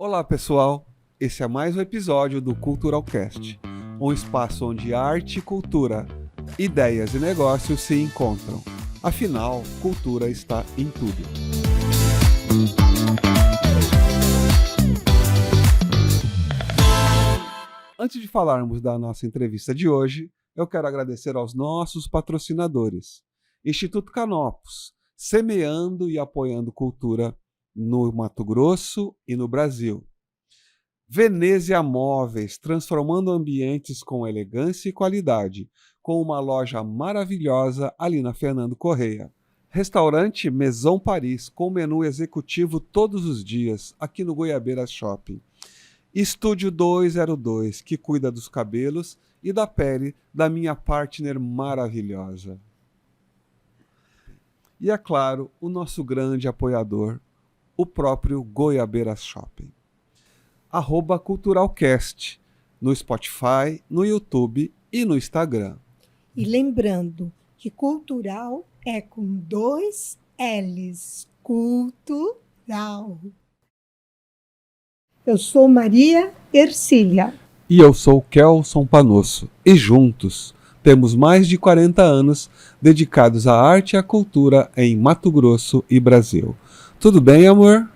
Olá pessoal, esse é mais um episódio do Culturalcast, um espaço onde arte e cultura, ideias e negócios se encontram. Afinal, cultura está em tudo. Antes de falarmos da nossa entrevista de hoje, eu quero agradecer aos nossos patrocinadores. Instituto Canopus, semeando e apoiando cultura no Mato Grosso e no Brasil. Venezia Móveis, transformando ambientes com elegância e qualidade, com uma loja maravilhosa ali na Fernando Correia. Restaurante Maison Paris, com menu executivo todos os dias, aqui no Goiabeira Shopping. Estúdio 202, que cuida dos cabelos e da pele da minha partner maravilhosa. E é claro, o nosso grande apoiador, o próprio Goiabeira Shopping. @Culturalcast, no Spotify, no YouTube e no Instagram. E lembrando que cultural é com 2 L's, cultural. Eu sou Maria Ercília. E eu sou Kelson Panosso. E juntos temos mais de 40 anos dedicados à arte e à cultura em Mato Grosso e Brasil. Tudo bem, amor?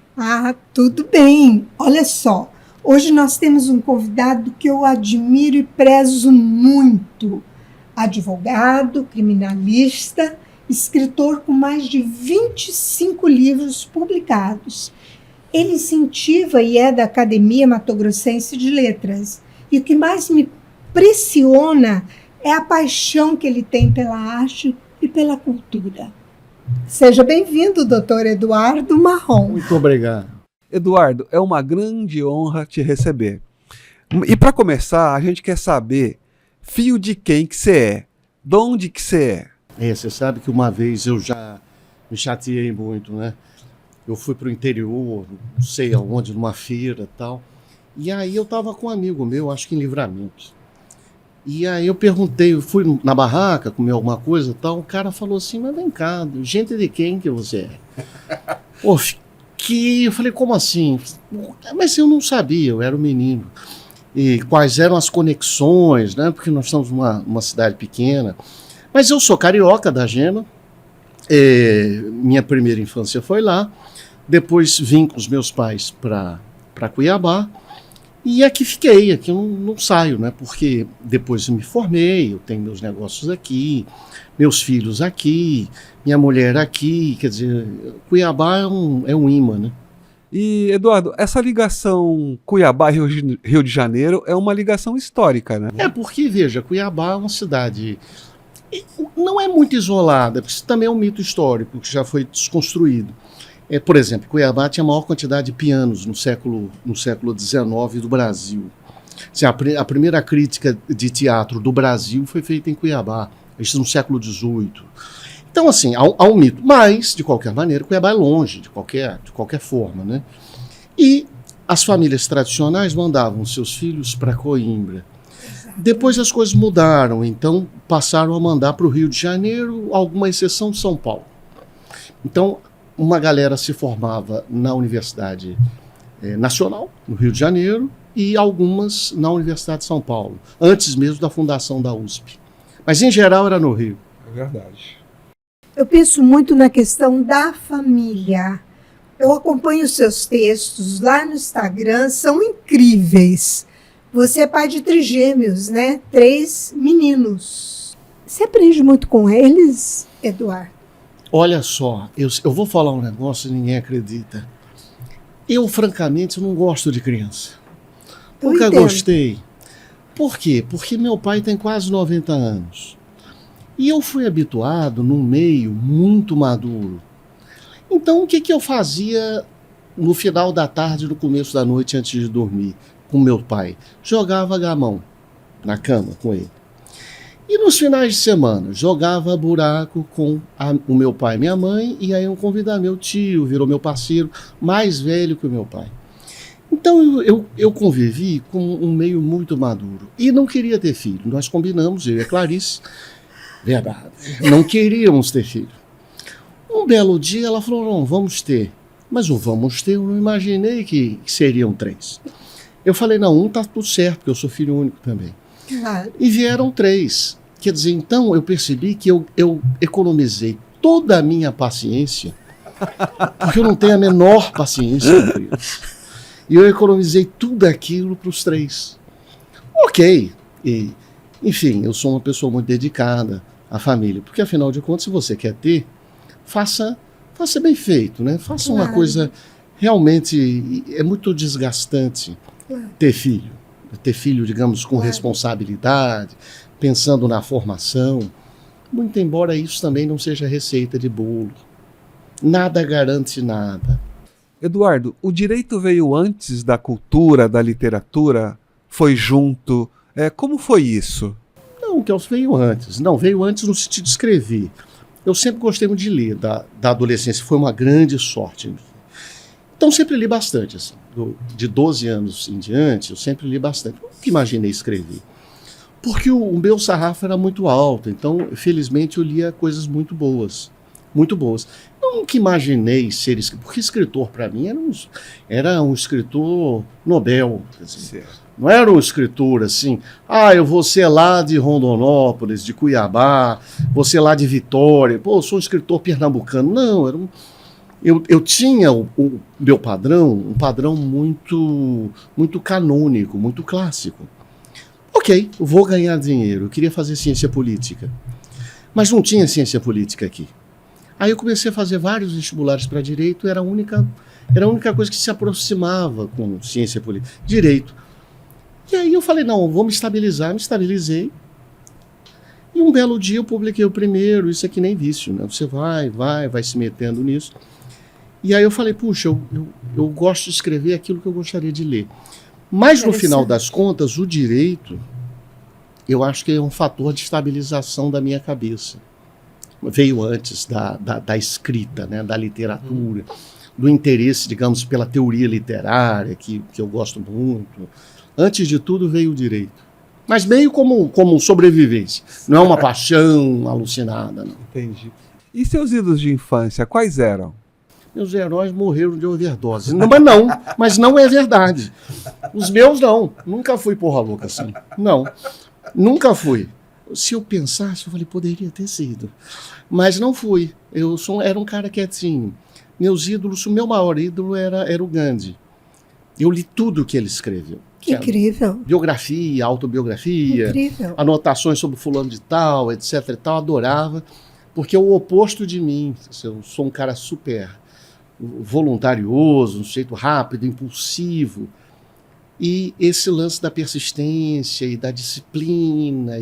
Tudo bem. Olha só, hoje nós temos um convidado que eu admiro e prezo muito. Advogado, criminalista, escritor com mais de 25 livros publicados. Ele incentiva e é da Academia Mato Grossense de Letras. E o que mais me impressiona é a paixão que ele tem pela arte e pela cultura. Seja bem-vindo, Dr. Eduardo Marrom. Muito obrigado. Eduardo, é uma grande honra te receber. E para começar, a gente quer saber, filho de quem que você é? De onde que você é? Você sabe que uma vez eu já me chateei muito, né? Eu fui para o interior, não sei aonde, numa feira e tal. E aí eu estava com um amigo meu, acho que em Livramento. E aí eu perguntei, eu fui na barraca, comer alguma coisa e tal, o cara falou assim, mas vem cá, gente de quem que você é? Pô, eu falei, como assim? Mas eu não sabia, eu era um menino. E quais eram as conexões, né? Porque nós estamos numa cidade pequena. Mas eu sou carioca da Gema, minha primeira infância foi lá, depois vim com os meus pais para Cuiabá, e aqui fiquei, aqui eu não saio, né? Porque depois eu me formei, eu tenho meus negócios aqui, meus filhos aqui, minha mulher aqui, quer dizer, Cuiabá é um imã, né? E, Eduardo, essa ligação Cuiabá-Rio de Janeiro é uma ligação histórica, né? É porque, veja, Cuiabá é uma cidade, não é muito isolada, porque isso também é um mito histórico que já foi desconstruído. Por exemplo, Cuiabá tinha a maior quantidade de pianos no século XIX do Brasil. Assim, a primeira crítica de teatro do Brasil foi feita em Cuiabá, isso no século XVIII. Então, assim, há um mito. Mas, de qualquer maneira, Cuiabá é longe, de qualquer forma, né? E as famílias tradicionais mandavam seus filhos para Coimbra. Depois as coisas mudaram, então passaram a mandar para o Rio de Janeiro, alguma exceção São Paulo. Então, uma galera se formava na Universidade Nacional, no Rio de Janeiro, e algumas na Universidade de São Paulo, antes mesmo da fundação da USP. Mas, em geral, era no Rio. É verdade. Eu penso muito na questão da família. Eu acompanho os seus textos lá no Instagram, são incríveis. Você é pai de trigêmeos, né? 3 meninos. Você aprende muito com eles, Eduardo? Olha só, eu vou falar um negócio e ninguém acredita. Eu, francamente, não gosto de criança. Nunca gostei. Por quê? Porque meu pai tem quase 90 anos. E eu fui habituado num meio muito maduro. Então, o que eu fazia no final da tarde, no começo da noite, antes de dormir, com meu pai? Jogava gamão na cama com ele. E nos finais de semana, jogava buraco com o meu pai e minha mãe, e aí eu convidava meu tio, virou meu parceiro, mais velho que o meu pai. Então eu convivi com um meio muito maduro. E não queria ter filho. Nós combinamos, eu e a Clarice, verdade, não queríamos ter filho. Um belo dia ela falou, não, vamos ter. Mas o vamos ter, eu não imaginei que seriam 3. Eu falei, não, um tá tudo certo, porque eu sou filho único também. Claro. E vieram 3. Quer dizer, então eu percebi que eu economizei toda a minha paciência, porque eu não tenho a menor paciência por isso. E eu economizei tudo aquilo para os 3. Ok. E, enfim, eu sou uma pessoa muito dedicada à família, porque afinal de contas, se você quer ter, faça bem feito, né? Faça uma coisa realmente... É muito desgastante ter filho. Ter filho, digamos, com responsabilidade, pensando na formação. Muito embora isso também não seja receita de bolo. Nada garante nada. Eduardo, o direito veio antes da cultura, da literatura? Foi junto? Como foi isso? Não, que veio antes. Não, veio antes no sentido de escrever. Eu sempre gostei muito de ler, da adolescência. Foi uma grande sorte. Então sempre li bastante, assim. De 12 anos em diante, eu sempre li bastante. Eu nunca imaginei escrever. Porque o meu sarrafo era muito alto, então, felizmente, eu lia coisas muito boas. Muito boas. Eu nunca imaginei ser escritor, porque escritor, para mim, era um escritor Nobel. Quer dizer, não era um escritor assim, eu vou ser lá de Rondonópolis, de Cuiabá, vou ser lá de Vitória, eu sou um escritor pernambucano. Não, eu tinha o meu padrão, um padrão muito, muito canônico, muito clássico. Ok, eu vou ganhar dinheiro, eu queria fazer ciência política, mas não tinha ciência política aqui. Aí eu comecei a fazer vários vestibulares para direito, era a única coisa que se aproximava com ciência política, direito. E aí eu falei, não, vou me estabilizei. E um belo dia eu publiquei o primeiro, isso é que nem vício, né? Você vai se metendo nisso. E aí eu falei, puxa, eu gosto de escrever aquilo que eu gostaria de ler. Mas no final das contas, o direito, eu acho que é um fator de estabilização da minha cabeça. Veio antes da escrita, né, da literatura, do interesse, digamos, pela teoria literária, que eu gosto muito. Antes de tudo veio o direito. Mas meio como sobrevivência. Não é uma paixão alucinada, não. Entendi. E seus ídolos de infância, quais eram? Meus heróis morreram de overdose. Mas não é verdade. Os meus não. Nunca fui porra louca assim. Não. Nunca fui. Se eu pensasse, eu falei, poderia ter sido. Mas não fui. Era um cara quietinho. Meus ídolos, o meu maior ídolo era o Gandhi. Eu li tudo que ele escreveu. Incrível. Biografia, autobiografia, incrível. Anotações sobre fulano de tal, etc. e tal, adorava. Porque é o oposto de mim. Eu sou um cara super voluntarioso, um jeito rápido, impulsivo. E esse lance da persistência e da disciplina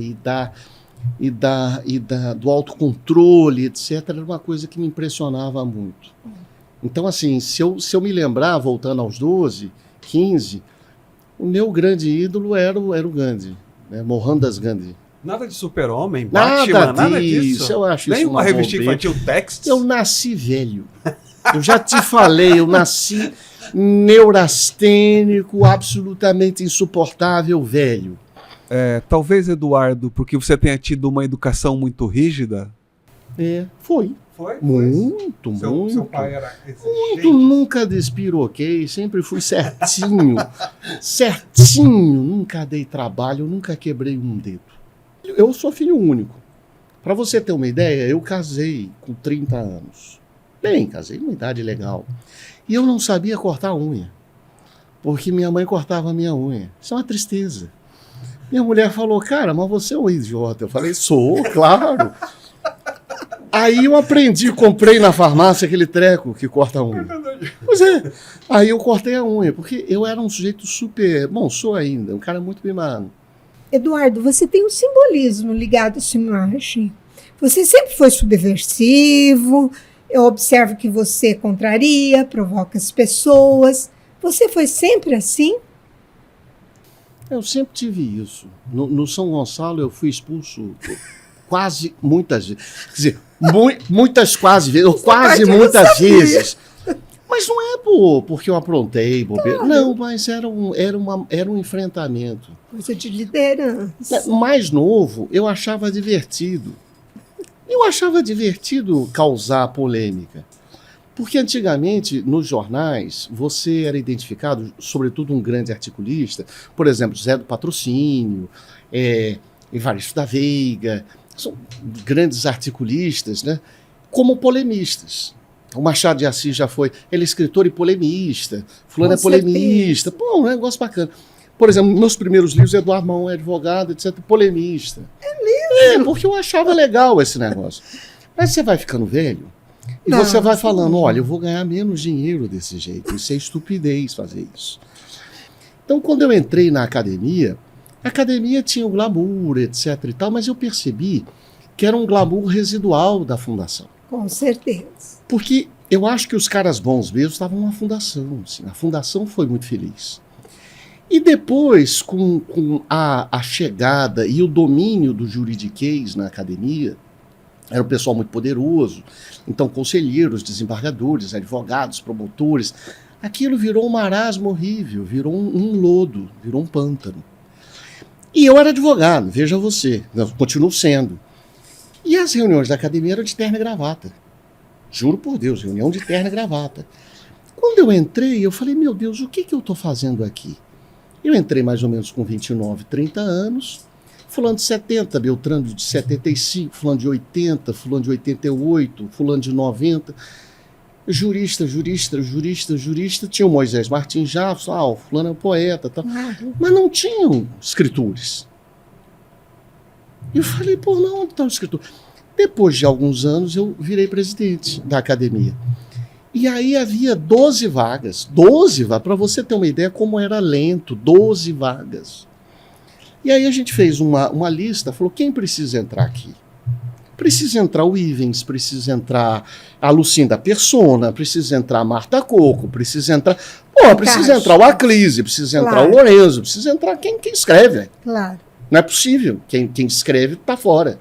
do autocontrole, etc., era uma coisa que me impressionava muito. Então, assim, se eu me lembrar, voltando aos 12, 15, o meu grande ídolo era o Gandhi, né? Mohandas Gandhi. Nada de super-homem, Batman, nada disso. Eu acho nem isso uma revista infantil Text. Eu nasci velho. Eu já te falei, eu nasci neurastênico, absolutamente insuportável, velho. Talvez, Eduardo, porque você tenha tido uma educação muito rígida? Foi. Muito. Seu pai era exigente? Muito, nunca despiroquei, sempre fui certinho. Certinho, nunca dei trabalho, nunca quebrei um dedo. Eu sou filho único. Para você ter uma ideia, eu casei com 30 anos. Bem, casei numa idade legal. E eu não sabia cortar a unha, porque minha mãe cortava a minha unha. Isso é uma tristeza. Minha mulher falou, cara, mas você é um idiota. Eu falei, sou, claro. Aí eu aprendi, comprei na farmácia aquele treco que corta a unha. Pois é. Aí eu cortei a unha, porque eu era um sujeito super... Bom, sou ainda, um cara muito mimado. Eduardo, você tem um simbolismo ligado à sua imagem. Você sempre foi subversivo. Eu observo que você contraria, provoca as pessoas. Você foi sempre assim? Eu sempre tive isso. No São Gonçalo eu fui expulso muitas vezes. Quer dizer, muitas muitas vezes. Mas não é porque eu aprontei, bobeira. Claro. Não, mas era um enfrentamento. Coisa de liderança. Mais novo, eu achava divertido. Eu achava divertido causar polêmica. Porque antigamente, nos jornais, você era identificado, sobretudo um grande articulista, por exemplo, José do Patrocínio, Evaristo da Veiga, são grandes articulistas, né, como polemistas. O Machado de Assis já foi, ele é escritor e polemista, fulano é polemista, pô, um negócio bacana. Por exemplo, meus primeiros livros, Eduardo Maon é advogado, etc., polemista. É mesmo? Porque eu achava legal esse negócio. Mas você vai ficando velho, e você vai falando, olha, eu vou ganhar menos dinheiro desse jeito, isso é estupidez fazer isso. Então, quando eu entrei na academia, a academia tinha o glamour, etc. e tal, mas eu percebi que era um glamour residual da fundação. Com certeza. Porque eu acho que os caras bons mesmo estavam na fundação. Assim, a fundação foi muito feliz. E depois, com a chegada e o domínio do juridiquês na academia, era um pessoal muito poderoso, então conselheiros, desembargadores, advogados, promotores, aquilo virou um marasmo horrível, virou um lodo, virou um pântano. E eu era advogado, veja você, eu continuo sendo. E as reuniões da academia eram de terno e gravata. Juro por Deus, reunião de terno e gravata. Quando eu entrei, eu falei, meu Deus, o que eu estou fazendo aqui? Eu entrei mais ou menos com 29, 30 anos, fulano de 70, Beltrano de 75, fulano de 80, fulano de 88, fulano de 90. Jurista, tinha o Moisés Martins já, o fulano é um poeta, tal. Mas não tinham escritores. Eu falei, pô, não, onde está o escritor? Depois de alguns anos, eu virei presidente da academia. E aí havia 12 vagas, para você ter uma ideia como era lento, 12 vagas. E aí a gente fez uma lista, falou, quem precisa entrar aqui? Precisa entrar o Ivens, precisa entrar a Lucinda Persona, precisa entrar a Marta Coco, precisa entrar... Pô, precisa entrar o Aclise, precisa entrar o Lorenzo, precisa entrar quem escreve. Claro. Não é possível, quem escreve está fora.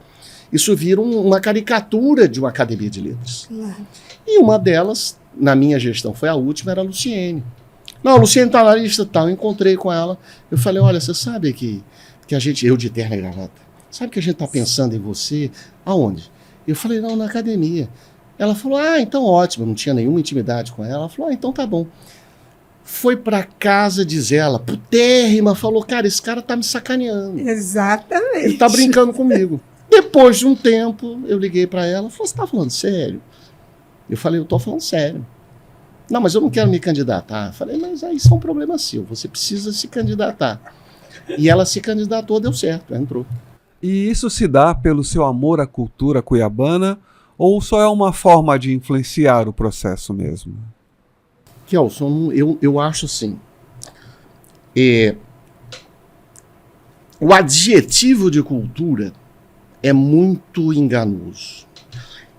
Isso vira uma caricatura de uma academia de letras. Claro. E uma delas, na minha gestão, foi a última, era a Luciene. Não, a Luciene está na lista, tal. Eu encontrei com ela. Eu falei, olha, você sabe que a gente, eu de terno e gravata, sabe que a gente está pensando em você? Aonde? Eu falei, não, na academia. Ela falou, então ótimo, não tinha nenhuma intimidade com ela. Ela falou, então tá bom. Foi pra casa, diz ela, putérrima, falou, cara, esse cara tá me sacaneando. Exatamente. Ele tá brincando comigo. Depois de um tempo, eu liguei para ela, falou, você tá falando sério? Eu falei, eu tô falando sério. Não, mas eu não quero me candidatar. Eu falei, mas aí isso é um problema seu, você precisa se candidatar. E ela se candidatou, deu certo, entrou. E isso se dá pelo seu amor à cultura cuiabana ou só é uma forma de influenciar o processo mesmo? Kelson, eu acho assim, o adjetivo de cultura é muito enganoso.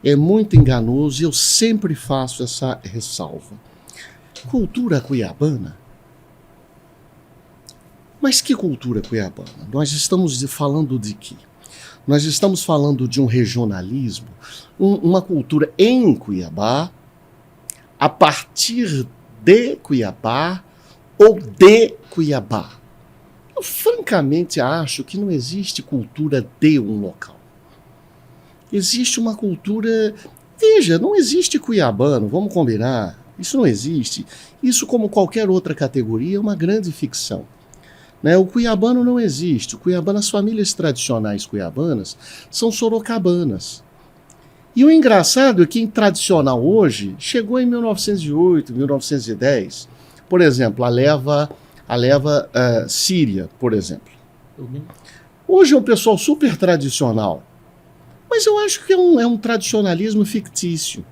É muito enganoso e eu sempre faço essa ressalva. Cultura cuiabana? Mas que cultura cuiabana? Nós estamos falando de quê? Nós estamos falando de um regionalismo, uma cultura em Cuiabá, a partir de Cuiabá ou de Cuiabá. Eu francamente acho que não existe cultura de um local. Existe uma cultura... Veja, não existe cuiabano, vamos combinar. Isso não existe. Isso, como qualquer outra categoria, é uma grande ficção. Né? O cuiabano não existe. O cuiabano, as famílias tradicionais cuiabanas são sorocabanas. E o engraçado é que em tradicional hoje chegou em 1908, 1910. Por exemplo, a leva síria, por exemplo. Hoje é um pessoal super tradicional. Mas eu acho que é um tradicionalismo fictício.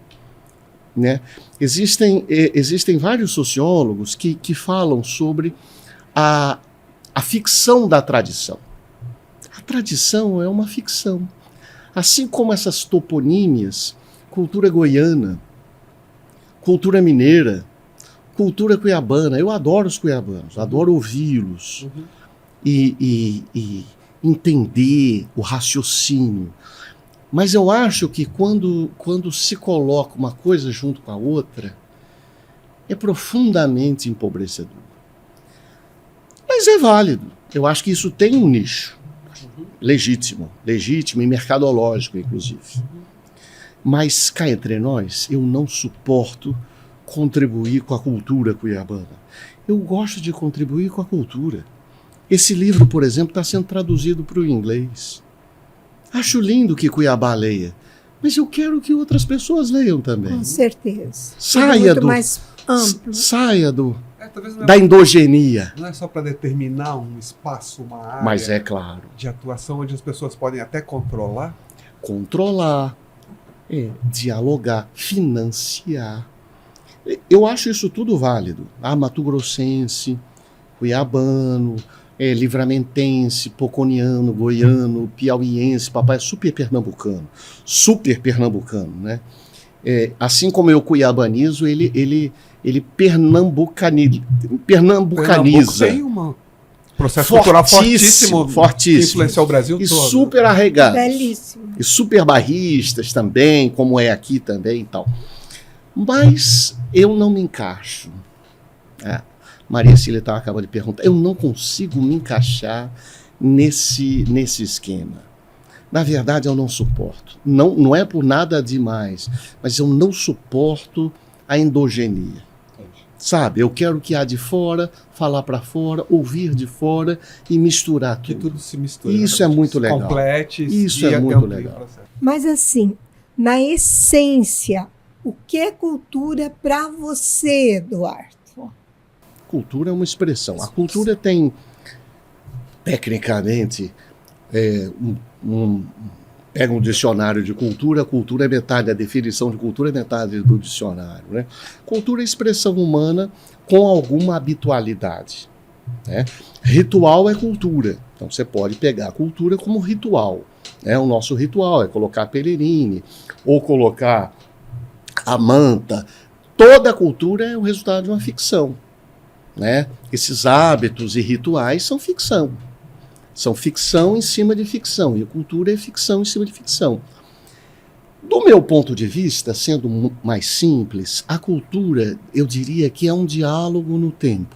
Né? Existem vários sociólogos que falam sobre a ficção da tradição. A tradição é uma ficção. Assim como essas toponímias, cultura goiana, cultura mineira, cultura cuiabana. Eu adoro os cuiabanos, adoro ouvi-los e entender o raciocínio. Mas eu acho que quando se coloca uma coisa junto com a outra, é profundamente empobrecedor. Mas é válido. Eu acho que isso tem um nicho legítimo e mercadológico, inclusive. Mas cá entre nós, eu não suporto contribuir com a cultura cuiabana. Eu gosto de contribuir com a cultura. Esse livro, por exemplo, está sendo traduzido para o inglês. Acho lindo que Cuiabá leia, mas eu quero que outras pessoas leiam também. Com certeza. Saia muito mais amplo. Saia Talvez não da endogenia. não é só para determinar um espaço, uma área Mas é claro, de atuação onde as pessoas podem até controlar. controlar, dialogar, financiar. Eu acho isso tudo válido. Mato-grossense, cuiabano, livramentense, poconiano, goiano, piauiense, papai é super pernambucano, né? Assim como eu cuiabanizo, ele pernambucaniza. Pernambuco tem um processo cultural fortíssimo que influenciou o Brasil e todo. super arregado. Belíssimo. E super barristas também, como é aqui também e tal. Mas eu não me encaixo. Maria Cília acaba de perguntar. Eu não consigo me encaixar nesse esquema. Na verdade, eu não suporto. Não é por nada demais, mas eu não suporto a endogenia. Sabe, eu quero que há de fora, falar para fora, ouvir de fora e misturar tudo. Que tudo se mistura. Isso é muito legal. Complete. Isso é muito legal. Mas assim, na essência, o que é cultura para você, Eduardo? Cultura é uma expressão. A cultura tem, tecnicamente, pega um dicionário de cultura, cultura é metade, a definição de cultura é metade do dicionário, né? Cultura é expressão humana com alguma habitualidade, né? Ritual é cultura, então você pode pegar a cultura como ritual, né? O nosso ritual é colocar a pelerine, ou colocar a manta. Toda a cultura é o resultado de uma ficção, né? Esses hábitos e rituais são ficção. São ficção em cima de ficção, e a cultura é ficção em cima de ficção. Do meu ponto de vista, sendo mais simples, a cultura, eu diria que é um diálogo no tempo.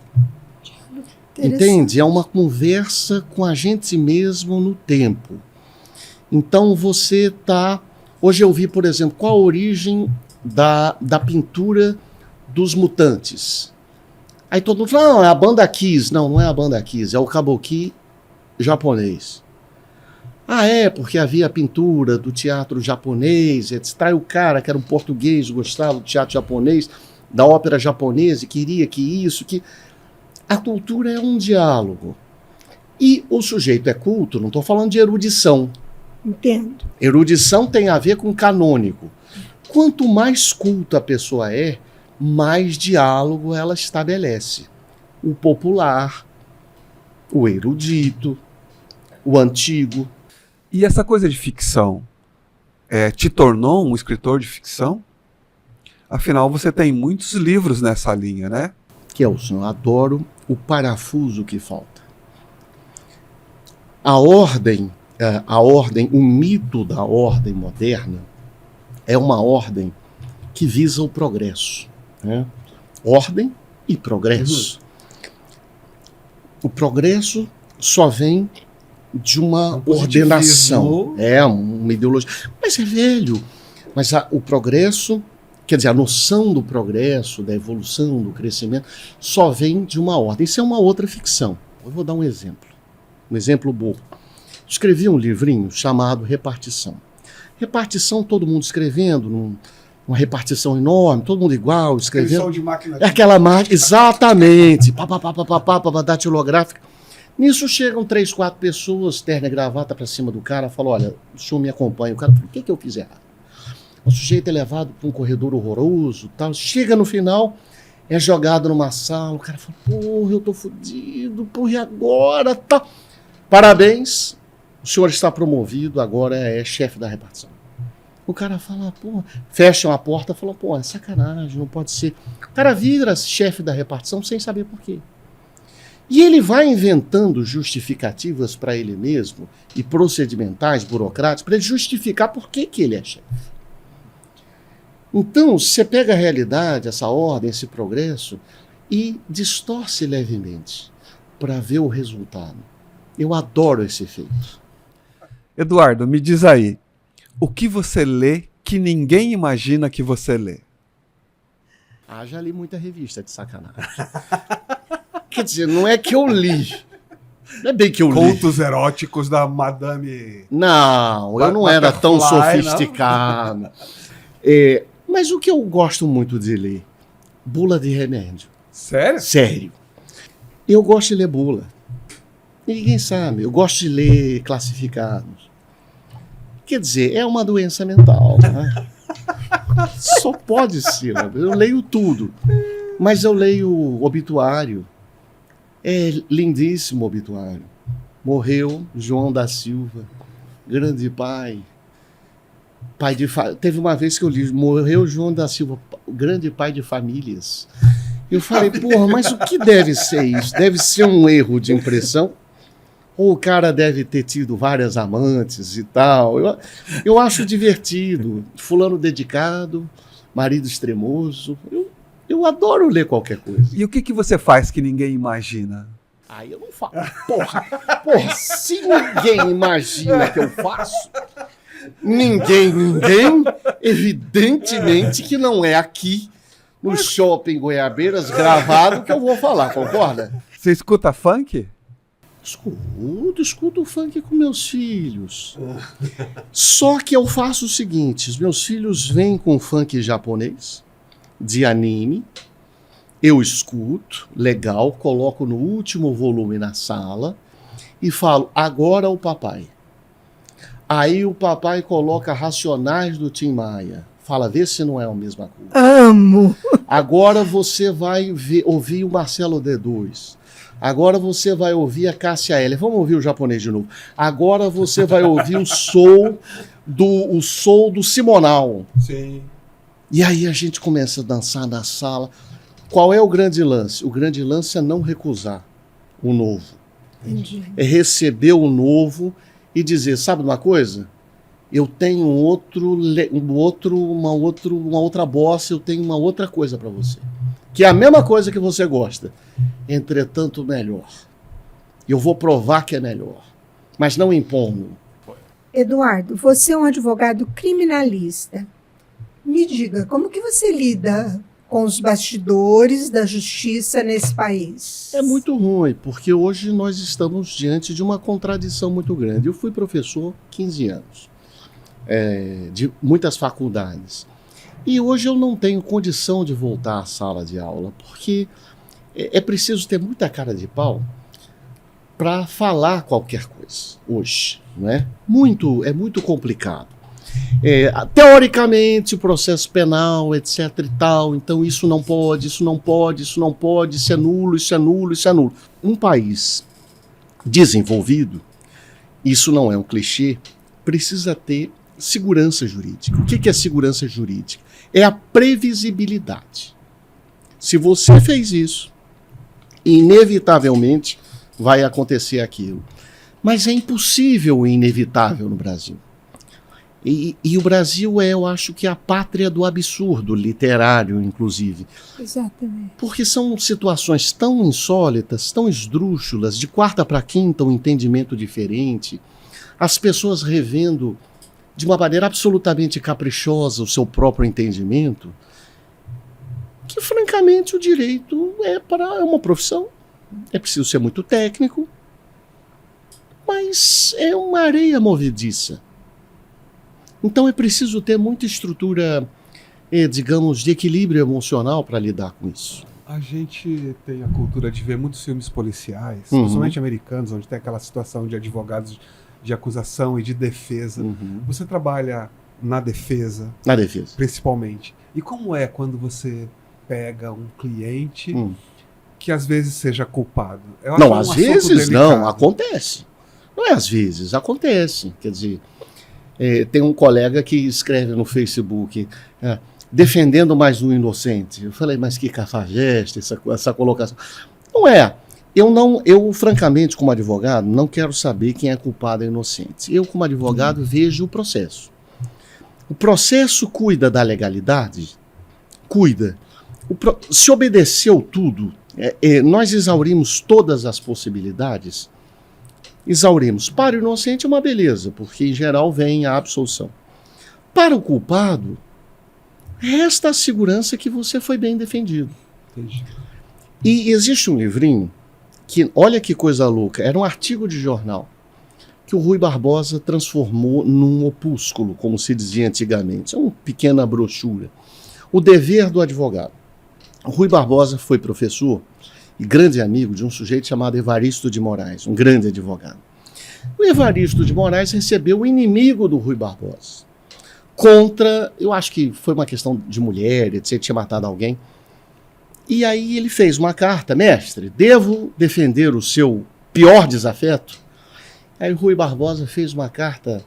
Entende? É uma conversa com a gente mesmo no tempo. Então você está... Hoje eu vi, por exemplo, qual a origem da pintura dos Mutantes. Aí todo mundo fala, não, é a banda Kiss. Não é a banda Kiss, é o Kabuki japonês. Porque havia pintura do teatro japonês, etc. Aí o cara, que era um português, gostava do teatro japonês, da ópera japonesa, e queria que... A cultura é um diálogo. E o sujeito é culto, não estou falando de erudição. Entendo. Erudição tem a ver com canônico. Quanto mais culta a pessoa é, mais diálogo ela estabelece. O popular, o erudito, o antigo. E essa coisa de ficção te tornou um escritor de ficção? Afinal, você tem muitos livros nessa linha, né? Kelson, adoro o parafuso que falta. A ordem, o mito da ordem moderna é uma ordem que visa o progresso, né? Ordem e progresso. O progresso só vem de uma ordenação, uma ideologia. Mas é velho. Mas o progresso, quer dizer, a noção do progresso, da evolução, do crescimento, só vem de uma ordem. Isso é uma outra ficção. Eu vou dar um exemplo bobo. Escrevi um livrinho chamado Repartição. Repartição, todo mundo escrevendo, uma repartição enorme, todo mundo igual, escrevendo. Som de máquina. Aquela máquina, exatamente, datilográfica. Nisso chegam 3, 4 pessoas, terno e gravata para cima do cara, falam, olha, o senhor me acompanha. O cara fala, o que eu fiz errado? O sujeito é levado para um corredor horroroso, tal. Chega no final, é jogado numa sala, o cara fala, porra, eu tô fudido, porra, e agora? Tá. Parabéns, o senhor está promovido, agora é chefe da repartição. O cara fala, pô, fecham a porta, fala, pô, é sacanagem, não pode ser. O cara vira chefe da repartição sem saber por quê. E ele vai inventando justificativas para ele mesmo e procedimentais, burocráticos, para ele justificar por que ele é chefe. Então, você pega a realidade, essa ordem, esse progresso, e distorce levemente para ver o resultado. Eu adoro esse efeito. Eduardo, me diz aí, o que você lê que ninguém imagina que você lê? Ah, já li muita revista de sacanagem. Quer dizer, não é que eu li. Não é bem que eu li. Contos eróticos da Madame... Não, eu não era tão Butterfly, sofisticado. Mas o que eu gosto muito de ler? Bula de remédio. Sério? Sério. Eu gosto de ler bula. Ninguém sabe. Eu gosto de ler classificados. Quer dizer, é uma doença mental, né? Só pode ser. Eu leio tudo. Mas eu leio obituário. É lindíssimo o obituário. Morreu João da Silva, grande pai. Teve uma vez que eu li, morreu João da Silva, grande pai de famílias. Eu falei, porra, mas o que deve ser isso? Deve ser um erro de impressão? Ou o cara deve ter tido várias amantes e tal? Eu acho divertido. Fulano dedicado, marido extremoso. Eu adoro ler qualquer coisa. E o que você faz que ninguém imagina? Aí eu não faço. Porra, se ninguém imagina que eu faço, ninguém, evidentemente que não é aqui no Shopping Goiabeiras gravado que eu vou falar, concorda? Você escuta funk? Escuto funk com meus filhos. Só que eu faço o seguinte, os meus filhos vêm com funk japonês, de anime, eu escuto, legal, coloco no último volume na sala e falo, agora o papai. Aí o papai coloca Racionais do Tim Maia. Fala, vê se não é a mesma coisa. Amo! Agora você vai ouvir o Marcelo D2. Agora você vai ouvir a Cássia Eller. Vamos ouvir o japonês de novo. Agora você vai ouvir o soul do Simonal. Sim. E aí a gente começa a dançar na sala. Qual é o grande lance? O grande lance é não recusar o novo. Entendi. É receber o novo e dizer, sabe uma coisa? Eu tenho uma outra bossa, eu tenho uma outra coisa para você. Que é a mesma coisa que você gosta. Entretanto, melhor. Eu vou provar que é melhor. Mas não impondo. Eduardo, você é um advogado criminalista. Me diga, como que você lida com os bastidores da justiça nesse país? É muito ruim, porque hoje nós estamos diante de uma contradição muito grande. Eu fui professor 15 anos, de muitas faculdades. E hoje eu não tenho condição de voltar à sala de aula, porque é preciso ter muita cara de pau para falar qualquer coisa hoje, não é? É muito complicado. Teoricamente, o processo penal, etc e tal, então isso não pode, isso é nulo, isso é nulo. Um país desenvolvido, isso não é um clichê, precisa ter segurança jurídica. O que é segurança jurídica? É a previsibilidade. Se você fez isso, inevitavelmente vai acontecer aquilo. Mas é impossível e inevitável no Brasil. E o Brasil eu acho que é a pátria do absurdo, literário, inclusive. Exatamente. Porque são situações tão insólitas, tão esdrúxulas, de quarta para quinta um entendimento diferente, as pessoas revendo de uma maneira absolutamente caprichosa o seu próprio entendimento, que, francamente, o direito é uma profissão. É preciso ser muito técnico, mas é uma areia movediça. Então é preciso ter muita estrutura, digamos, de equilíbrio emocional para lidar com isso. A gente tem a cultura de ver muitos filmes policiais, principalmente americanos, onde tem aquela situação de advogados de acusação e de defesa. Você trabalha na defesa. Na defesa. Principalmente. E como é quando você pega um cliente que às vezes seja culpado? Não, às vezes não, acontece. Não é às vezes, acontece. Quer dizer, tem um colega que escreve no Facebook, defendendo mais um inocente. Eu falei, mas que cafajeste essa colocação. Não é. Eu, francamente, como advogado, não quero saber quem é culpado ou inocente. Eu, como advogado, vejo o processo. O processo cuida da legalidade? Cuida. Se obedeceu tudo, nós exaurimos todas as possibilidades? Exaurimos. Para o inocente é uma beleza, porque em geral vem a absolução. Para o culpado, resta a segurança que você foi bem defendido. Entendi. E existe um livrinho que, olha que coisa louca, era um artigo de jornal que o Rui Barbosa transformou num opúsculo, como se dizia antigamente. É uma pequena brochura. O Dever do Advogado. O Rui Barbosa foi professor e grande amigo de um sujeito chamado Evaristo de Moraes, um grande advogado. O Evaristo de Moraes recebeu o inimigo do Rui Barbosa. Contra, eu acho que foi uma questão de mulher, etc., tinha matado alguém. E aí ele fez uma carta: mestre, devo defender o seu pior desafeto? Aí o Rui Barbosa fez uma carta,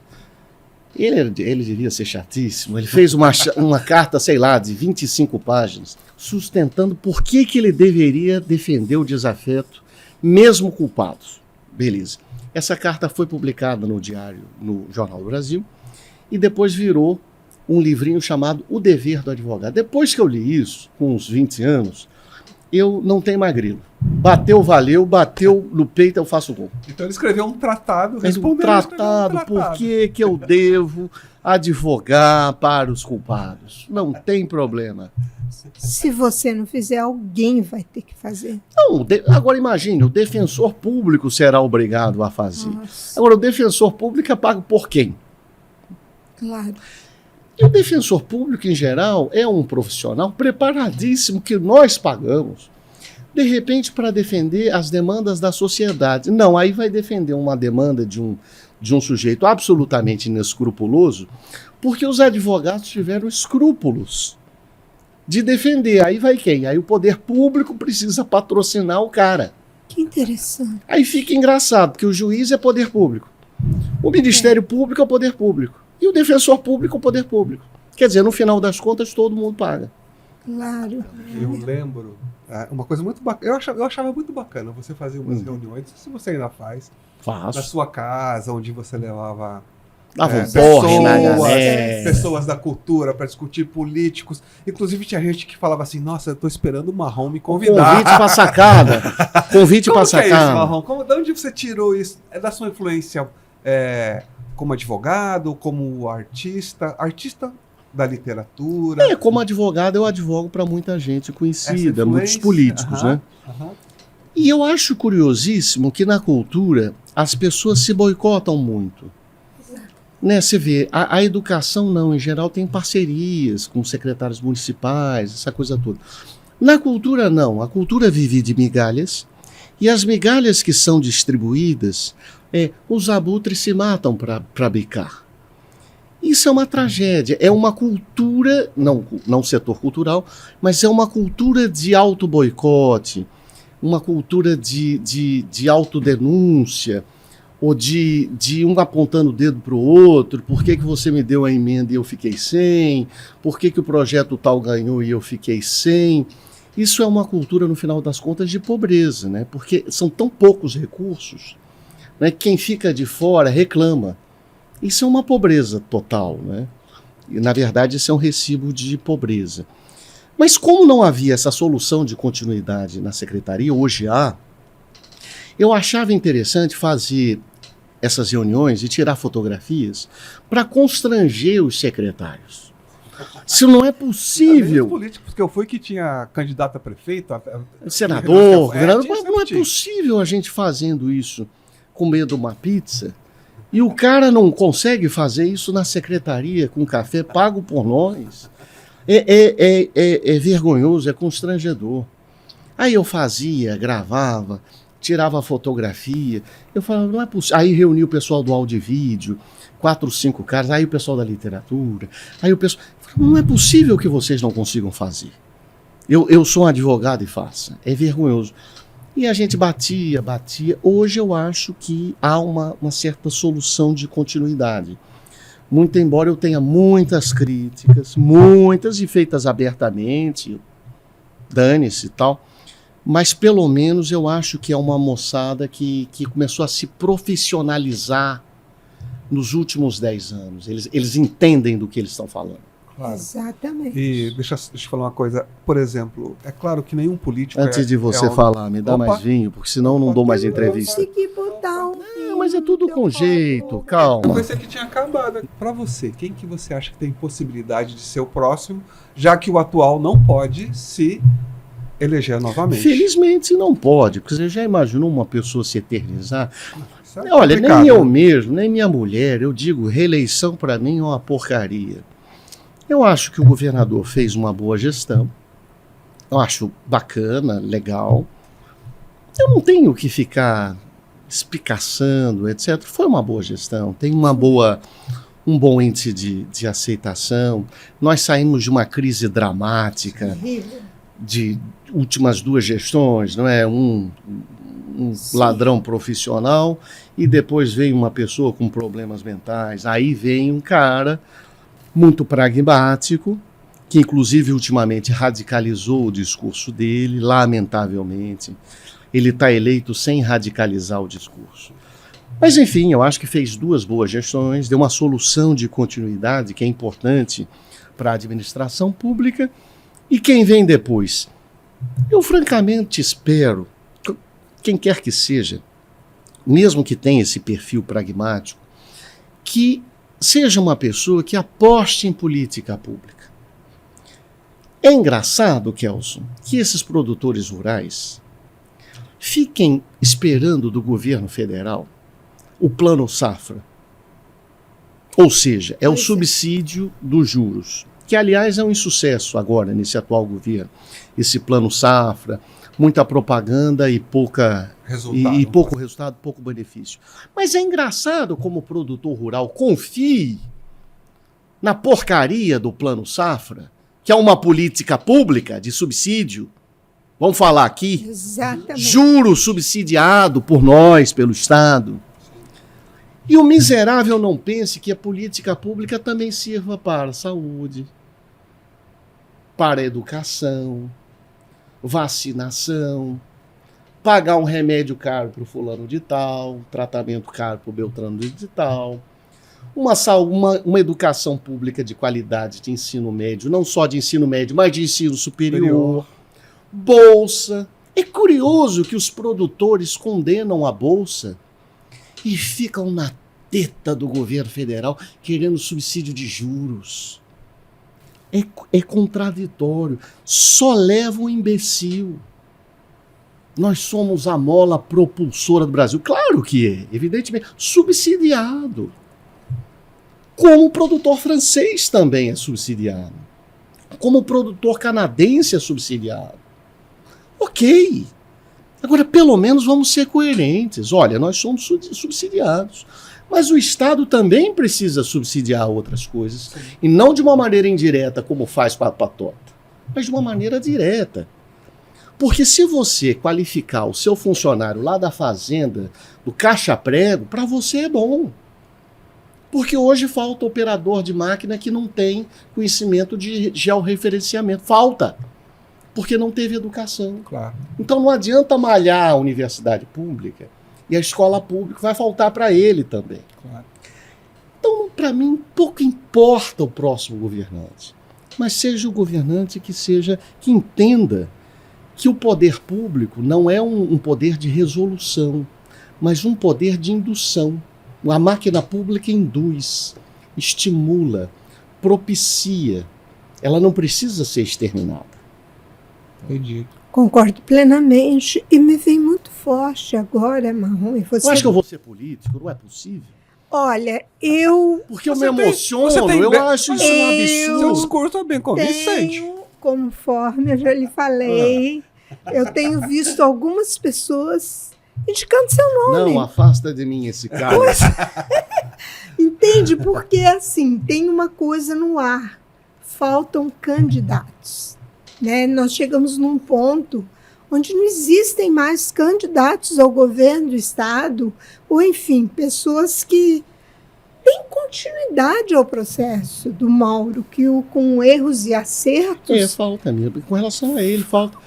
ele devia ser chatíssimo, ele fez uma carta, sei lá, de 25 páginas, sustentando por que ele deveria defender o desafeto, mesmo culpados. Beleza. Essa carta foi publicada no Jornal do Brasil, e depois virou um livrinho chamado O Dever do Advogado. Depois que eu li isso, com uns 20 anos, eu não tenho mais grilo. Bateu, valeu, bateu no peito, eu faço gol. Então ele escreveu um tratado respondendo. Por que eu devo advogar para os culpados? Não tem problema. Se você não fizer, alguém vai ter que fazer. Não, agora imagine, o defensor público será obrigado a fazer. Nossa. Agora, o defensor público é pago por quem? Claro. E o defensor público, em geral, é um profissional preparadíssimo que nós pagamos, de repente, para defender as demandas da sociedade. Não, aí vai defender uma demanda de um sujeito absolutamente inescrupuloso, porque os advogados tiveram escrúpulos de defender. Aí vai quem? Aí o poder público precisa patrocinar o cara. Que interessante. Aí fica engraçado, porque o juiz é poder público, o Ministério Público é o poder público, e o defensor público é o poder público. Quer dizer, no final das contas, todo mundo paga. Claro. Eu lembro, uma coisa muito bacana, eu achava muito bacana você fazer umas reuniões, se você ainda faz, Faço. na sua casa, onde você levava Dava um porre na galera. pessoas da cultura para discutir políticos. Inclusive tinha gente que falava assim: nossa, eu tô esperando o Marrom me convidar. Convite pra sacada. Convite pra sacada. Como que é isso, Marrom? De onde você tirou isso? É da sua influência como advogado, como artista da literatura? Como advogado, eu advogo para muita gente conhecida, muitos políticos, né? E eu acho curiosíssimo que na cultura as pessoas se boicotam muito. Né, você vê, a educação não, em geral tem parcerias com secretários municipais, essa coisa toda. Na cultura não, a cultura vive de migalhas, e as migalhas que são distribuídas, os abutres se matam para bicar. Isso é uma tragédia, é uma cultura, não setor cultural, mas é uma cultura de auto-boicote, uma cultura de autodenúncia, ou de um apontando o dedo para o outro: por que você me deu a emenda e eu fiquei sem? Por que o projeto tal ganhou e eu fiquei sem? Isso é uma cultura, no final das contas, de pobreza, né? Porque são tão poucos recursos, né? Quem fica de fora reclama. Isso é uma pobreza total, né? E, na verdade, isso é um recibo de pobreza. Mas como não havia essa solução de continuidade na secretaria, hoje há, eu achava interessante fazer essas reuniões e tirar fotografias para constranger os secretários. Se não é possível... Os políticos que eu fui que tinha candidato a prefeito... Senador, governador, mas não é possível a gente fazendo isso com medo de uma pizza, e o cara não consegue fazer isso na secretaria com café pago por nós. É vergonhoso, é constrangedor. Aí eu fazia, gravava, tirava fotografia, eu falava, não é possível. Aí reuni o pessoal do áudio e vídeo, 4 ou 5 caras, aí o pessoal da literatura, aí o pessoal... Não é possível que vocês não consigam fazer. Eu sou um advogado e faço. É vergonhoso. E a gente batia. Hoje eu acho que há uma certa solução de continuidade. Muito embora eu tenha muitas críticas, muitas e feitas abertamente, dane-se e tal, mas pelo menos eu acho que é uma moçada que começou a se profissionalizar nos últimos 10 anos. Eles entendem do que eles estão falando. Claro. Exatamente. E deixa eu te falar uma coisa. Por exemplo, é claro que nenhum político... Antes de você falar, me dá mais vinho, porque senão eu não dou mais entrevista. Eu consegui botar um vinho, Mas é tudo com jeito, Eu calma. pensei que tinha acabado. Pra você, quem que você acha que tem possibilidade de ser o próximo, já que o atual não pode se eleger novamente? Felizmente não pode, porque você já imaginou uma pessoa se eternizar? Isso é Olha, complicado, nem eu né? mesmo, nem minha mulher, eu digo, reeleição para mim é uma porcaria. Eu acho que o governador fez uma boa gestão, eu acho bacana, legal. Eu não tenho que ficar espicaçando, etc. Foi uma boa gestão, tem um bom índice de aceitação. Nós saímos de uma crise dramática Horrível. de últimas 2 gestões, não é? Um ladrão profissional e depois vem uma pessoa com problemas mentais. Aí vem um cara muito pragmático, que inclusive ultimamente radicalizou o discurso dele, lamentavelmente. Ele está eleito sem radicalizar o discurso. Mas enfim, eu acho que fez 2 boas gestões, deu uma solução de continuidade que é importante para a administração pública. E quem vem depois? Eu francamente espero, quem quer que seja, mesmo que tenha esse perfil pragmático, que seja uma pessoa que aposte em política pública. É engraçado, Kelson, que esses produtores rurais fiquem esperando do governo federal o Plano Safra. Ou seja, é o subsídio dos juros, que aliás é um insucesso agora nesse atual governo. Esse Plano Safra, muita propaganda e pouco resultado, pouco benefício. Mas é engraçado como o produtor rural confie na porcaria do Plano Safra, que é uma política pública de subsídio. Vamos falar aqui? Exatamente. Juro subsidiado por nós, pelo Estado. E o miserável não pense que a política pública também sirva para a saúde, para a educação, vacinação, pagar um remédio caro para o fulano de tal, tratamento caro para o beltrano de tal, uma educação pública de qualidade de ensino médio, não só de ensino médio, mas de ensino superior, bolsa. É curioso que os produtores condenam a bolsa e ficam na teta do governo federal querendo subsídio de juros. É contraditório. Só leva um imbecil. Nós somos a mola propulsora do Brasil. Claro que é, evidentemente, subsidiado. Como o produtor francês também é subsidiado. Como o produtor canadense é subsidiado. Ok. Agora, pelo menos vamos ser coerentes. Olha, nós somos subsidiados. Mas o Estado também precisa subsidiar outras coisas. Sim. E não de uma maneira indireta, como faz com a patota, mas de uma maneira direta. Porque se você qualificar o seu funcionário lá da fazenda, do caixa-prego, para você é bom. Porque hoje falta operador de máquina que não tem conhecimento de georreferenciamento. Falta. Porque não teve educação. Claro. Então não adianta malhar a universidade pública e a escola pública, vai faltar para ele também. Claro. Então, para mim, pouco importa o próximo governante, mas seja o governante que entenda que o poder público não é um poder de resolução, mas um poder de indução. A máquina pública induz, estimula, propicia. Ela não precisa ser exterminada. Entendi. Concordo plenamente e me vem muito forte agora, Marrom. E você... Eu acho que eu vou ser político, não é possível. Olha, Porque eu me emociono, eu acho isso um absurdo. Seu discurso é bem convincente. Conforme eu já lhe falei, eu tenho visto algumas pessoas indicando seu nome. Não, afasta de mim esse cara. Entende? Porque, assim, tem uma coisa no ar. Faltam candidatos. Né? Nós chegamos num ponto onde não existem mais candidatos ao governo do Estado, ou, enfim, pessoas que têm continuidade ao processo do Mauro, que com erros e acertos... Falta mesmo. Com relação a ele, falta.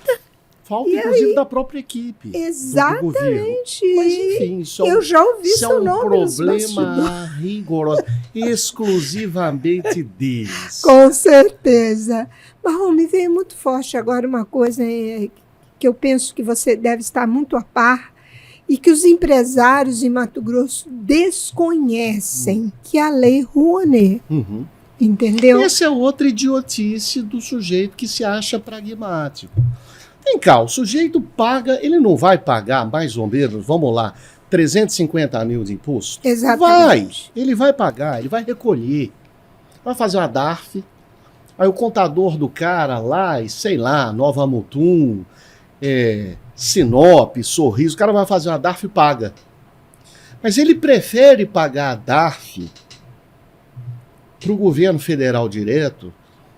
Falta, inclusive, da própria equipe. Exatamente. Mas, enfim, eu já ouvi isso seu é um nome nos problema rigoroso, exclusivamente deles. Com certeza. Marrom, me veio muito forte agora uma coisa que eu penso que você deve estar muito a par e que os empresários em Mato Grosso desconhecem, que é a Lei Rouanet. Uhum. Entendeu? Essa é outra idiotice do sujeito que se acha pragmático. Vem cá, o sujeito paga, ele não vai pagar mais ou menos, vamos lá, 350 mil de imposto? Exatamente. Ele vai pagar, ele vai recolher, vai fazer uma DARF, aí o contador do cara lá, e sei lá, Nova Mutum, Sinop, Sorriso, o cara vai fazer uma DARF e paga. Mas ele prefere pagar a DARF para o governo federal direto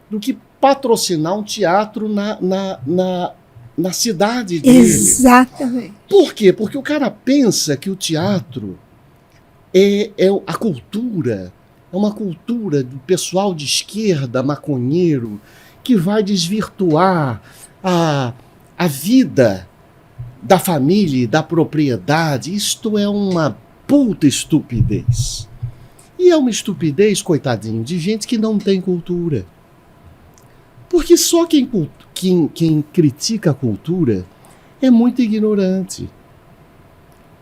do que patrocinar um teatro na cidade dele. Exatamente. Por quê? Porque o cara pensa que o teatro é a cultura, é uma cultura do pessoal de esquerda, maconheiro, que vai desvirtuar a vida da família e da propriedade. Isto é uma puta estupidez. E é uma estupidez, coitadinho, de gente que não tem cultura. Porque só quem critica a cultura é muito ignorante.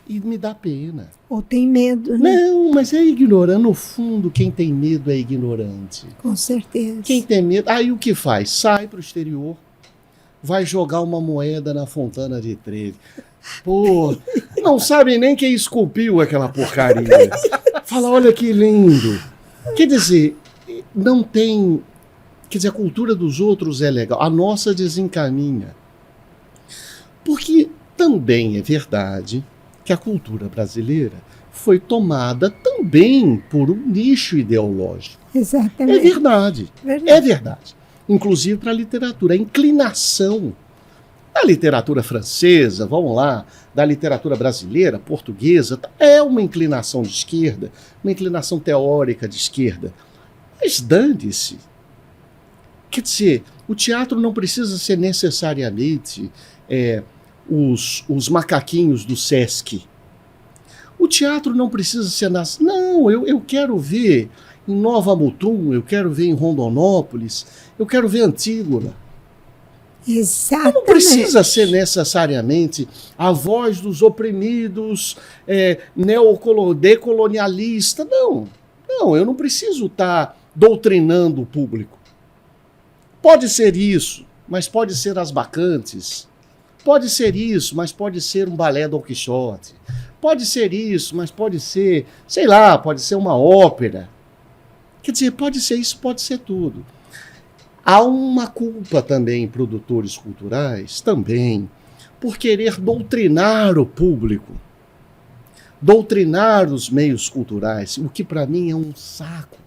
E me dá pena. Ou tem medo, né? Não, mas é ignorante. No fundo, quem tem medo é ignorante. Com certeza. Quem tem medo... Aí o que faz? Sai para o exterior, vai jogar uma moeda na Fontana de Trevi. Pô, não sabe nem quem esculpiu aquela porcaria. Fala, olha que lindo. Quer dizer, não tem... Quer dizer, a cultura dos outros é legal. A nossa desencaminha. Porque também é verdade que a cultura brasileira foi tomada também por um nicho ideológico. Exatamente. É verdade. Verdade. É verdade. Inclusive para a literatura. A inclinação da literatura francesa, vamos lá, da literatura brasileira, portuguesa, é uma inclinação de esquerda, uma inclinação teórica de esquerda. Mas dane-se. Quer dizer, o teatro não precisa ser necessariamente os macaquinhos do Sesc. O teatro não precisa ser... Não, eu quero ver em Nova Mutum, eu quero ver em Rondonópolis, eu quero ver Antígona. Exatamente. Não precisa ser necessariamente a voz dos oprimidos, decolonialista. Não, eu não preciso estar doutrinando o público. Pode ser isso, mas pode ser as bacantes. Pode ser isso, mas pode ser um balé Don Quixote. Pode ser isso, mas pode ser, sei lá, pode ser uma ópera. Quer dizer, pode ser isso, pode ser tudo. Há uma culpa também em produtores culturais, também, por querer doutrinar o público, doutrinar os meios culturais, o que para mim é um saco.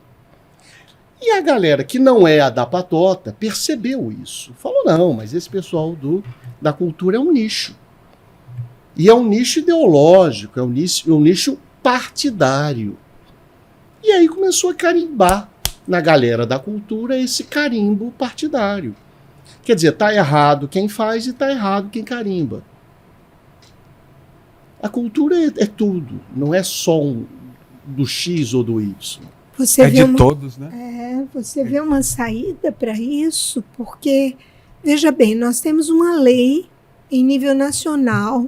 E a galera que não é a da patota percebeu isso. Falou, não, mas esse pessoal da cultura é um nicho. E é um nicho ideológico, é um nicho partidário. E aí começou a carimbar na galera da cultura esse carimbo partidário. Quer dizer, está errado quem faz e está errado quem carimba. A cultura é tudo, não é só do X ou do Y. Você de todos, né? Você vê uma saída para isso, porque, veja bem, nós temos uma lei em nível nacional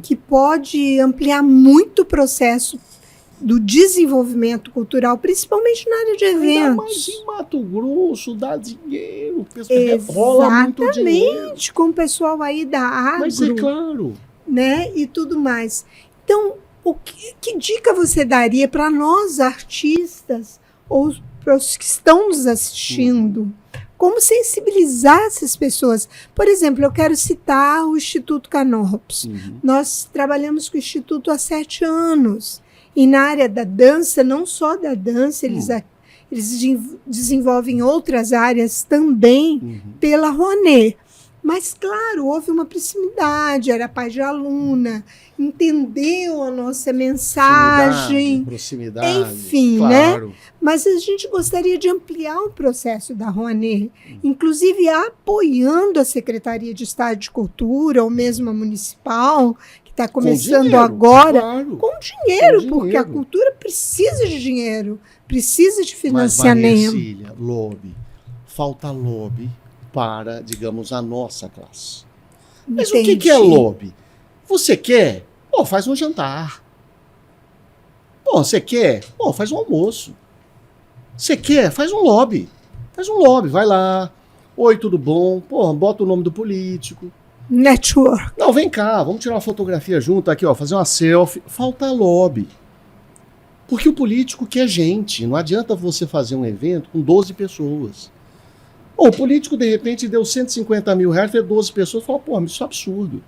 que pode ampliar muito o processo do desenvolvimento cultural, principalmente na área de eventos. Mas em Mato Grosso dá dinheiro, rola muito dinheiro. Exatamente, com o pessoal aí da agro. Mas é claro. Né, e tudo mais. Então, que dica você daria para nós artistas ou para os que estão nos assistindo? Como sensibilizar essas pessoas? Por exemplo, eu quero citar o Instituto Canopus. Nós trabalhamos com o Instituto há 7 anos. E na área da dança, não só da dança, eles desenvolvem outras áreas também pela Rouanet. Mas, claro, houve uma proximidade, era pai de aluna, entendeu a nossa mensagem. Proximidade, enfim, claro. né? Mas a gente gostaria de ampliar o processo da Rouanet, inclusive apoiando a Secretaria de Estado de Cultura, ou mesmo a municipal, que está começando dinheiro, agora, claro. com dinheiro, Com porque a dinheiro. cultura precisa de dinheiro, precisa de Mas, Maria financiamento. Cília, lobby. Falta lobby para, digamos, a nossa classe. Mas o que é lobby? Você quer? Pô, faz um jantar. Pô, você quer? Pô, faz um almoço. Você quer? Faz um lobby. Faz um lobby, vai lá. Oi, tudo bom? Pô, bota o nome do político. Network. Não, vem cá, vamos tirar uma fotografia junto aqui, ó, fazer uma selfie. Falta lobby. Porque o político quer gente. Não adianta você fazer um evento com 12 pessoas. Ou o político, de repente, deu 150 mil reais, fez 12 pessoas, fala, pô, isso é absurdo.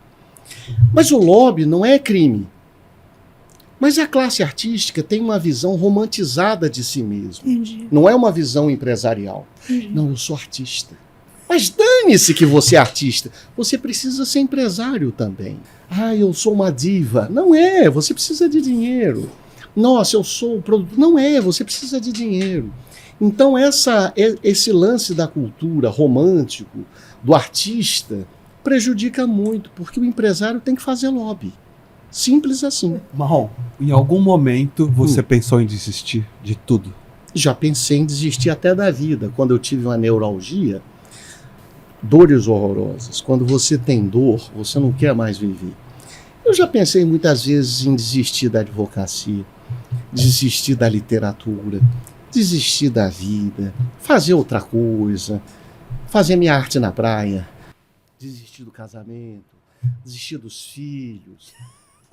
Mas o lobby não é crime. Mas a classe artística tem uma visão romantizada de si mesma. Entendi. Não é uma visão empresarial. Entendi. Não, eu sou artista. Mas dane-se que você é artista. Você precisa ser empresário também. Ah, eu sou uma diva. Não é, você precisa de dinheiro. Nossa, eu sou o produtor. Não é, você precisa de dinheiro. Então esse lance da cultura romântico, do artista, prejudica muito, porque o empresário tem que fazer lobby. Simples assim. Marrom, em algum momento você pensou em desistir de tudo? Já pensei em desistir até da vida. Quando eu tive uma neuralgia, dores horrorosas. Quando você tem dor, você não quer mais viver. Eu já pensei muitas vezes em desistir da advocacia, desistir da literatura, desistir da vida, fazer outra coisa, fazer minha arte na praia, desistir do casamento, desistir dos filhos.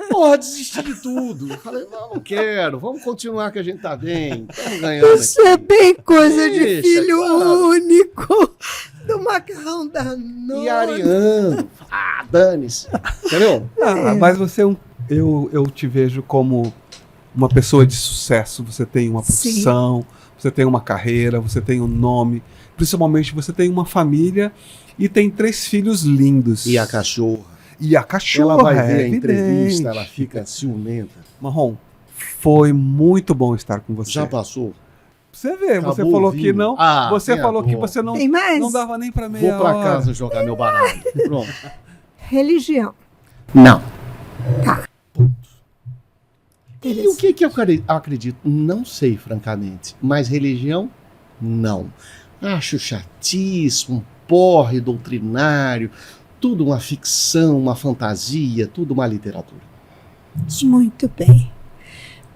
Porra, desistir de tudo. Falei, não quero, vamos continuar que a gente tá bem, estamos ganhando Isso é aqui. bem coisa de Deixa, filho claro. único, do macarrão da noite. E ariano. Ah, dane-se. Entendeu? Mas você eu te vejo como uma pessoa de sucesso. Você tem uma profissão, você tem uma carreira, você tem um nome. Principalmente você tem uma família e tem 3 filhos lindos. E a cachorra. E a cachorra, Ela vai ver a evidente. entrevista, ela fica ciumenta. Marrom, foi muito bom estar com você. Já passou? Você vê, Acabou você falou o que vinho. não. Ah, Você tem falou que agora. você não, Tem mais? não dava nem pra meia Vou pra hora. casa jogar meu baralho. Pronto. Religião. Não. E o Interessante. que eu acredito? Não sei, francamente. Mas religião, não. Acho chatice, um porre doutrinário, tudo uma ficção, uma fantasia, tudo uma literatura. Muito bem.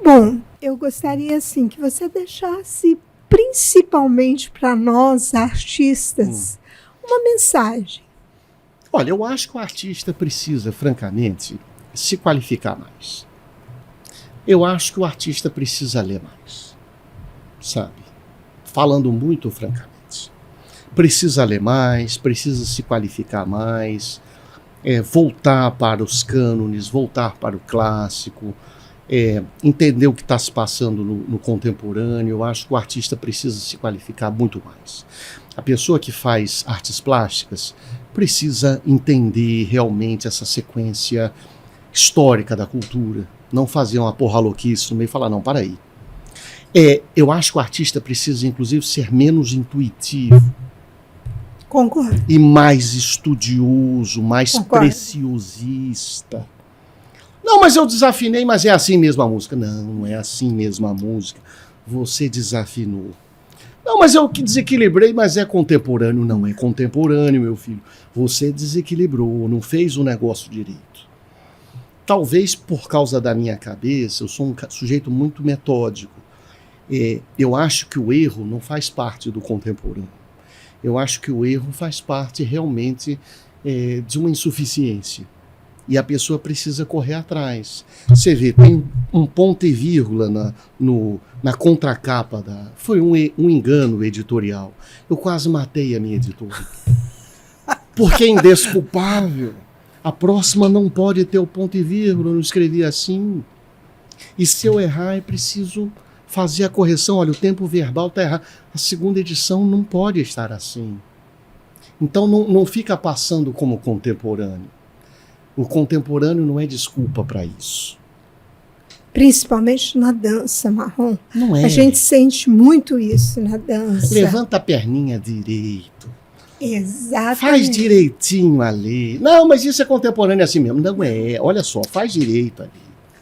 Bom, eu gostaria assim que você deixasse, principalmente para nós artistas, uma mensagem. Olha, eu acho que o artista precisa, francamente, se qualificar mais. Eu acho que o artista precisa ler mais, sabe? Falando muito francamente. Precisa ler mais, precisa se qualificar mais, voltar para os cânones, voltar para o clássico, entender o que está se passando no contemporâneo. Eu acho que o artista precisa se qualificar muito mais. A pessoa que faz artes plásticas precisa entender realmente essa sequência histórica da cultura. Não fazer uma porra louquice no meio e falar, não, para aí. Eu acho que o artista precisa, inclusive, ser menos intuitivo Concordo. e mais estudioso, mais Concordo. preciosista. Não, mas eu desafinei, mas é assim mesmo a música. Não, não é assim mesmo a música. Você desafinou. Não, mas eu que desequilibrei, mas é contemporâneo. Não é contemporâneo, meu filho. Você desequilibrou, não fez o negócio direito. Talvez por causa da minha cabeça, eu sou um sujeito muito metódico. Eu acho que o erro não faz parte do contemporâneo. Eu acho que o erro faz parte realmente de uma insuficiência. E a pessoa precisa correr atrás. Você vê, tem um ponto e vírgula na contracapa. Foi um engano editorial. Eu quase matei a minha editora. Porque é indesculpável. A próxima não pode ter o ponto e vírgula, eu não escrevi assim. E se eu errar, é preciso fazer a correção. Olha, o tempo verbal está errado. A segunda edição não pode estar assim. Então não fica passando como contemporâneo. O contemporâneo não é desculpa para isso. Principalmente na dança, Marrom. Não é. A gente sente muito isso na dança. Levanta a perninha direito. Exatamente. Faz direitinho ali. Não, mas isso é contemporâneo assim mesmo. Não é. Olha só, faz direito ali.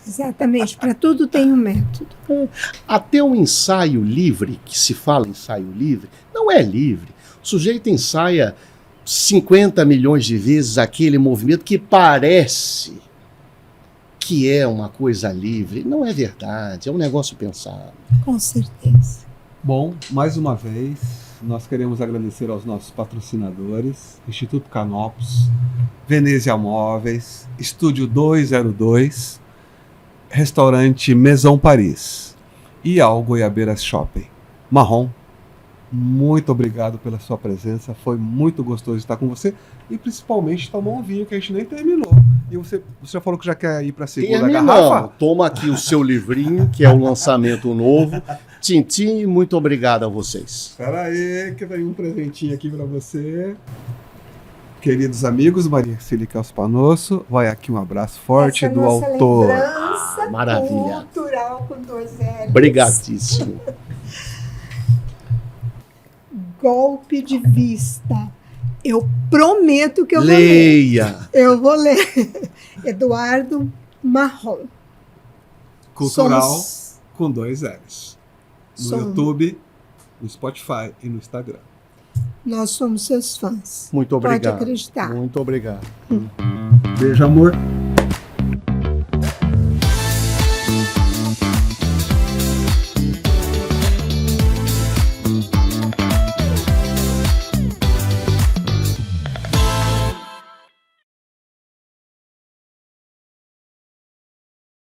Exatamente. Para tudo tem um método. Até o ensaio livre, que se fala ensaio livre, não é livre. O sujeito ensaia 50 milhões de vezes aquele movimento que parece que é uma coisa livre. Não é verdade, é um negócio pensado. Com certeza. Bom, mais uma vez, nós queremos agradecer aos nossos patrocinadores, Instituto Canopus, Venezia Móveis, Estúdio 202, Restaurante Maison Paris e ao Goiabeiras Shopping. Marrom, muito obrigado pela sua presença, foi muito gostoso estar com você e principalmente tomar um vinho que a gente nem terminou. E você já falou que já quer ir para a segunda garrafa? Toma aqui o seu livrinho, que é o lançamento novo. Tintim, muito obrigado a vocês. Espera aí, que vem um presentinho aqui para você. Queridos amigos, Maria Cília Calspanosso, vai aqui um abraço forte Essa do nossa autor. Lembrança Maravilha. cultural com 2 L's. Obrigadíssimo. Golpe de vista. Eu prometo que eu vou ler. Leia. Eu vou ler. Eduardo Marrom. Cultural Somos- com 2 L's. No Somos- YouTube, no Spotify e no Instagram. Nós somos seus fãs. Muito Pode obrigado. acreditar. Muito obrigado. Beijo, amor.